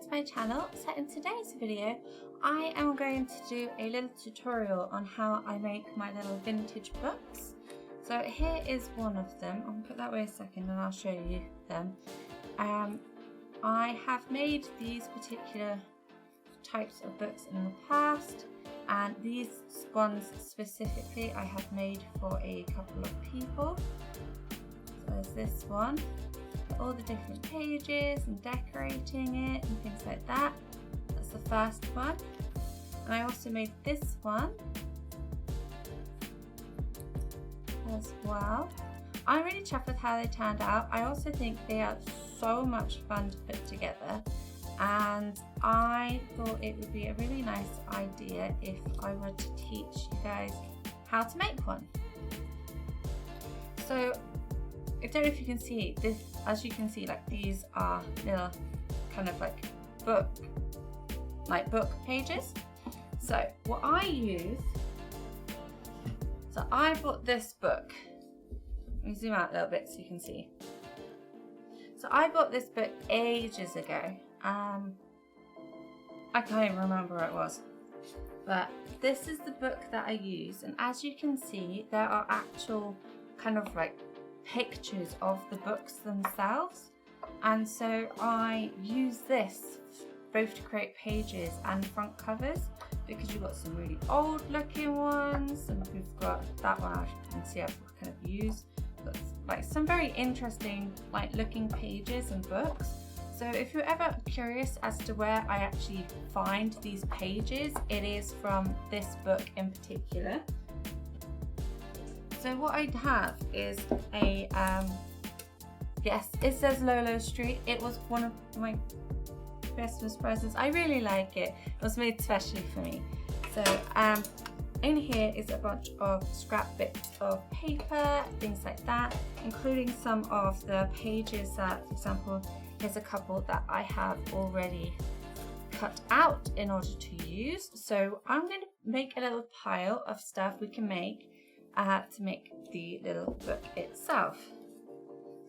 to my channel. So in today's video I am going to do a little tutorial on how I make my little vintage books. So here is one of them. I'll put that away a second and I'll show you them. I have made these particular types of books in the past, and these ones specifically I have made for a couple of people. So there's this one, all the different pages and decorating it and things like that. That's the first one. And I also made this one as well. I'm really chuffed with how they turned out. I also think they are so much fun to put together, and I thought it would be a really nice idea if I were to teach you guys how to make one. So I don't know if you can see this, as you can see, like these are little kind of like book pages. So what I use, so I bought this book. Let me zoom out a little bit so you can see. So I bought this book ages ago. I can't even remember where it was, but this is the book that I use, and as you can see there are actual kind of like pictures of the books themselves, and so I use this both to create pages and front covers, because you've got some really old looking ones, and we've got that one, as you can see I've kind of used like some very interesting like looking pages and books. So if you're ever curious as to where I actually find these pages, it is from this book in particular. So what I have is a, yes, it says Lolo Street. It was one of my Christmas presents. I really like it. It was made specially for me. So in here is a bunch of scrap bits of paper, things like that, including some of the pages that, for example, here's a couple that I have already cut out in order to use. So I'm going to make a little pile of stuff we can make to make the little book itself.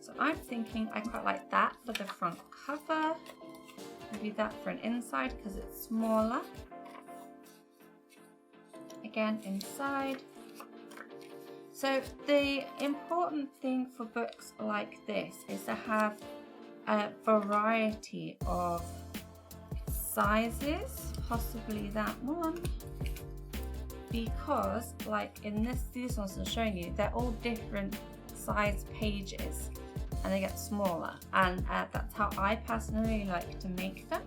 So I'm thinking I quite like that for the front cover, maybe that for an inside because it's smaller. Again, inside. So the important thing for books like this is to have a variety of sizes, possibly that one, because like in these ones I'm showing you, they're all different size pages and they get smaller, and that's how I personally like to make them.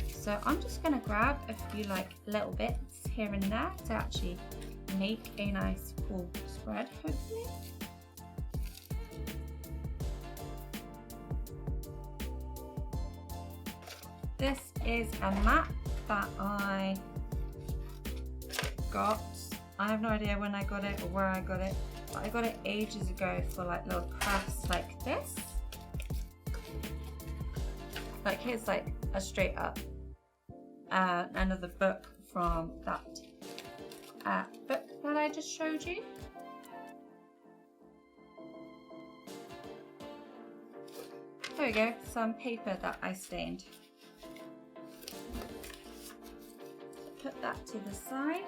So I'm just going to grab a few like little bits here and there to actually make a nice full spread, hopefully. This is a map that I got. I have no idea when I got it or where I got it, but I got it ages ago for like little crafts like this. Like here's like a straight up another book from that book that I just showed you. There we go, some paper that I stained. Put that to the side.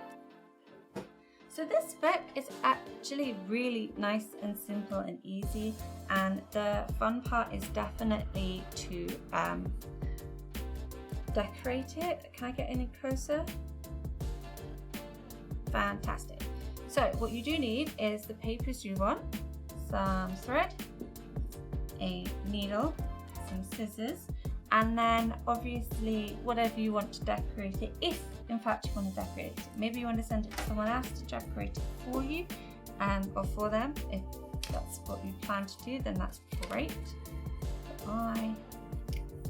So this book is actually really nice and simple and easy, and the fun part is definitely to decorate it. Can I get any closer? Fantastic. So what you do need is the papers you want, some thread, a needle, some scissors, and then obviously whatever you want to decorate it, if in fact you want to decorate it. Maybe you want to send it to someone else to decorate it for you, or for them. If that's what you plan to do, then that's great. I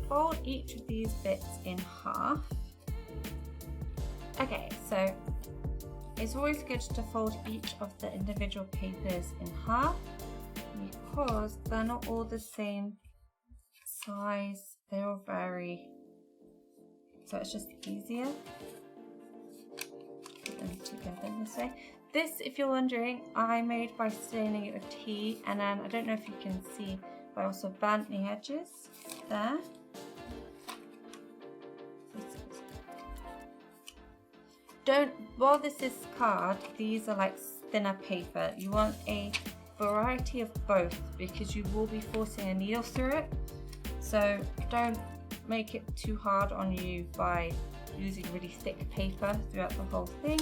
fold each of these bits in half. Okay, so it's always good to fold each of the individual papers in half, because they're not all the same size, they all vary, so it's just easier to put them together this way. This, if you're wondering, I made by staining it with tea, and then I don't know if you can see, but I also burnt the edges there. while this is card, these are like thinner paper. You want a variety of both because you will be forcing a needle through it. So don't make it too hard on you by using really thick paper throughout the whole thing.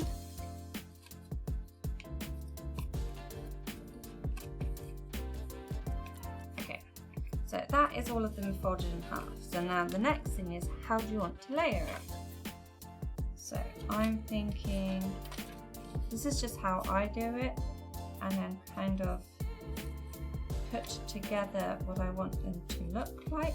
Okay, so that is all of them folded in half. So now the next thing is, how do you want to layer it? So I'm thinking, this is just how I do it, and then kind of put together what I want them to look like.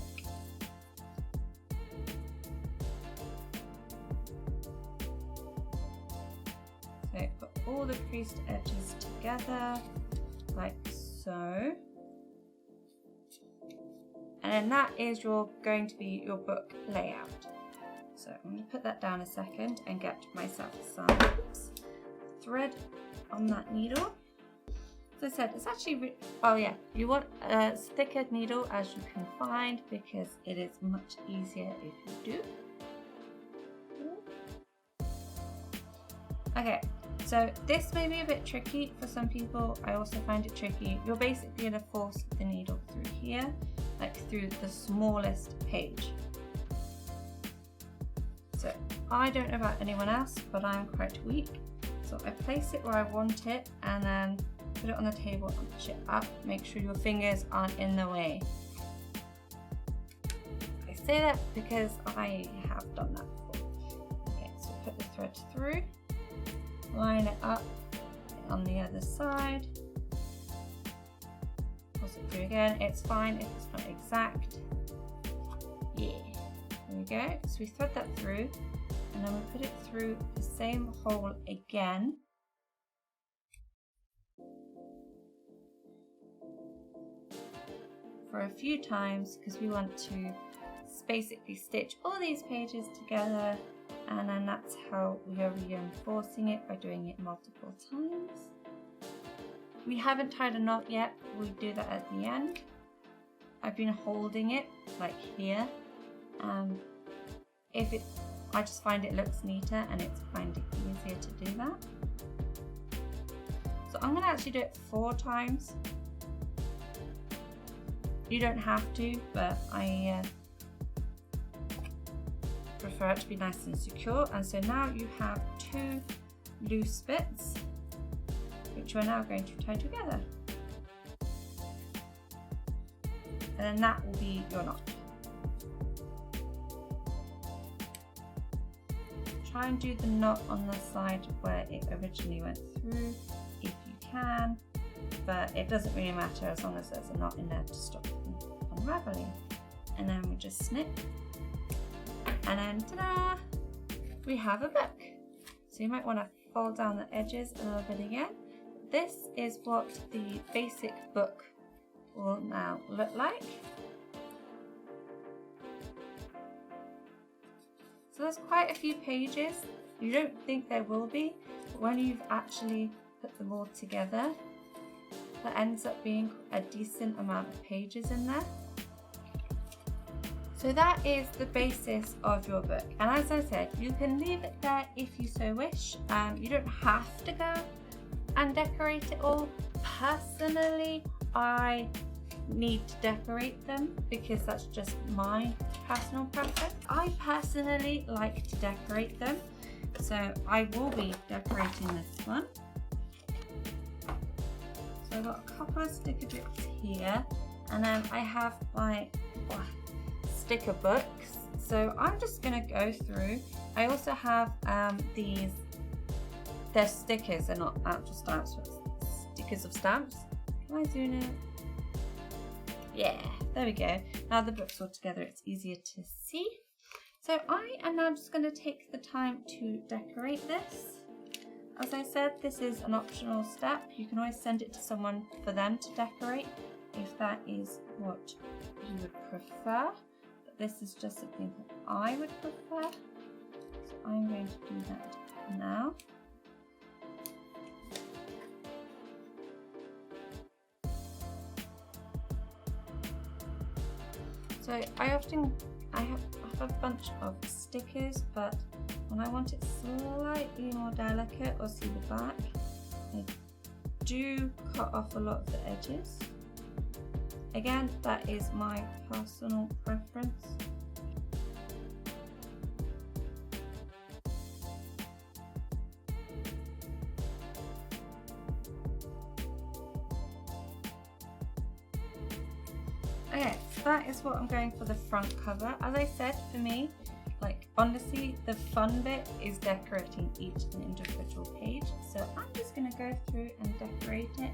So put all the creased edges together like so. And then that is going to be your book layout. So I'm going to put that down a second and get myself some thread on that needle. As I said, it's actually, oh yeah, you want a thicker needle as you can find because it is much easier if you do. Okay, so this may be a bit tricky for some people. I also find it tricky. You're basically going to force the needle through here, like through the smallest page. So I don't know about anyone else, but I'm quite weak. So I place it where I want it and then put it on the table and push it up. Make sure your fingers aren't in the way. I say that because I have done that before. Okay, so put the thread through, line it up on the other side, push it through again. It's fine if it's not exact. Yeah, there we go. So we thread that through and then we put it through the same hole again. For a few times because we want to basically stitch all these pages together, and then that's how we are reinforcing it by doing it multiple times. We haven't tied a knot yet, we do that at the end. I've been holding it like here. I just find it looks neater and it's find it easier to do that. So I'm going to actually do it 4 times. You don't have to, but I prefer it to be nice and secure. And so now you have 2 loose bits, which we're now going to tie together. And then that will be your knot. Try and do the knot on the side where it originally went through, if you can. But it doesn't really matter as long as there's a knot in there to stop them unraveling. And then we just snip, and then ta-da! We have a book. So you might want to fold down the edges a little bit again. This is what the basic book will now look like. So there's quite a few pages. You don't think there will be, but when you've actually put them all together, that ends up being a decent amount of pages in there. So that is the basis of your book, and as I said, you can leave it there if you so wish. You don't have to go and decorate it all. Personally, I need to decorate them because that's just my personal preference. I personally like to decorate them, so I will be decorating this one. So I've got a couple of sticker bits here, and then I have my sticker books. So I'm just going to go through. I also have these, they're stickers, they're not actual stamps, but stickers of stamps. Can I zoom in? Yeah, there we go. Now the book's all together, it's easier to see. So I am now just going to take the time to decorate this. As I said, this is an optional step. You can always send it to someone for them to decorate if that is what you would prefer. But this is just something that I would prefer. So I'm going to do that now. So I have a bunch of stickers, but when I want it slightly more delicate or see the back, I do cut off a lot of the edges. Again, that is my personal preference. Okay, so that is what I'm going for the front cover. As I said, for me, like honestly, the fun bit is decorating each individual page. So I'm just gonna go through and decorate it.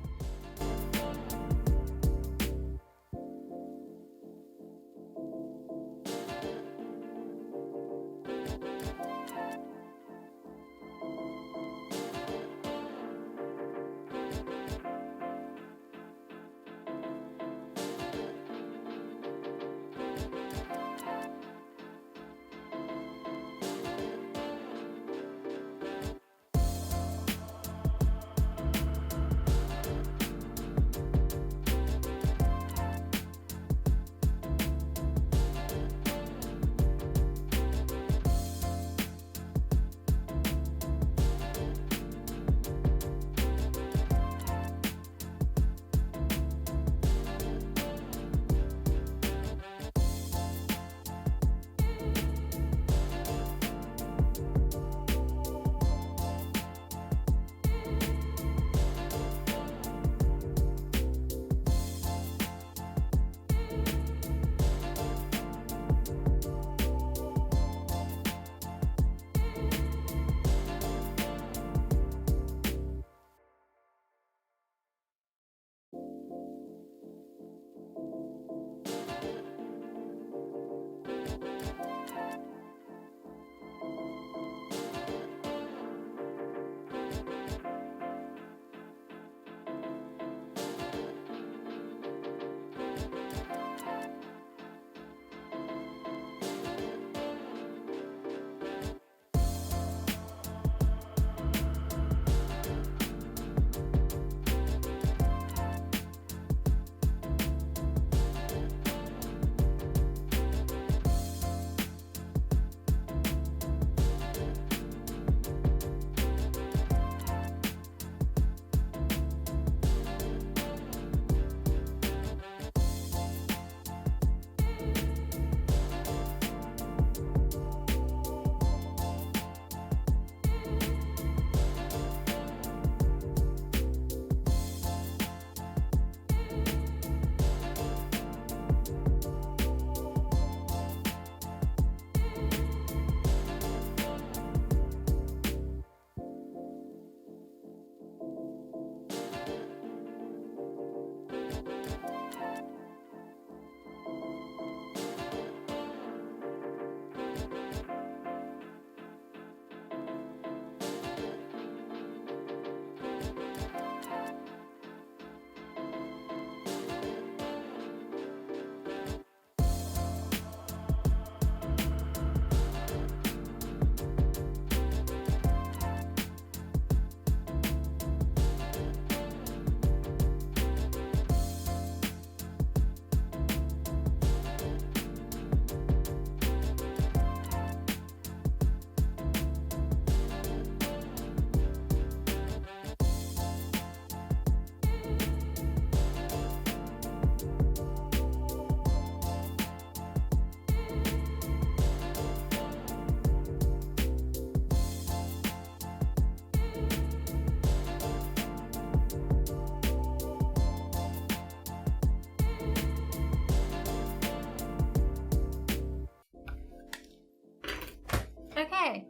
Okay,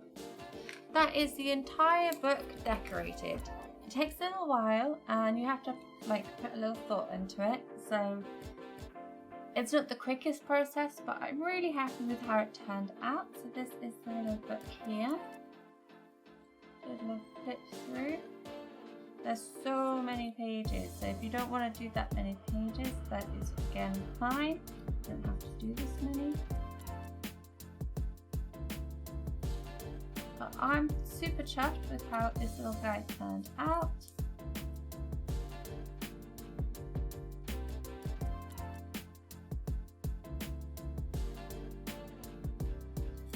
that is the entire book decorated. It takes a little while and you have to like put a little thought into it, so it's not the quickest process, but I'm really happy with how it turned out. So this is the little book here. Just a little flip through. There's so many pages, so if you don't want to do that many pages, that is again fine. You don't have to do this many. But I'm super chuffed with how this little guy turned out.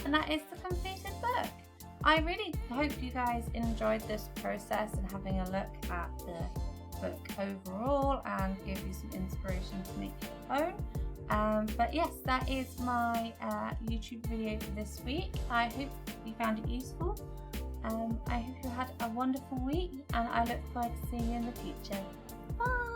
And that is the completed book. I really hope you guys enjoyed this process and having a look at the book overall and give you some inspiration to make your own. But yes, that is my YouTube video for this week. I hope you found it useful. I hope you had a wonderful week, and I look forward to seeing you in the future. Bye!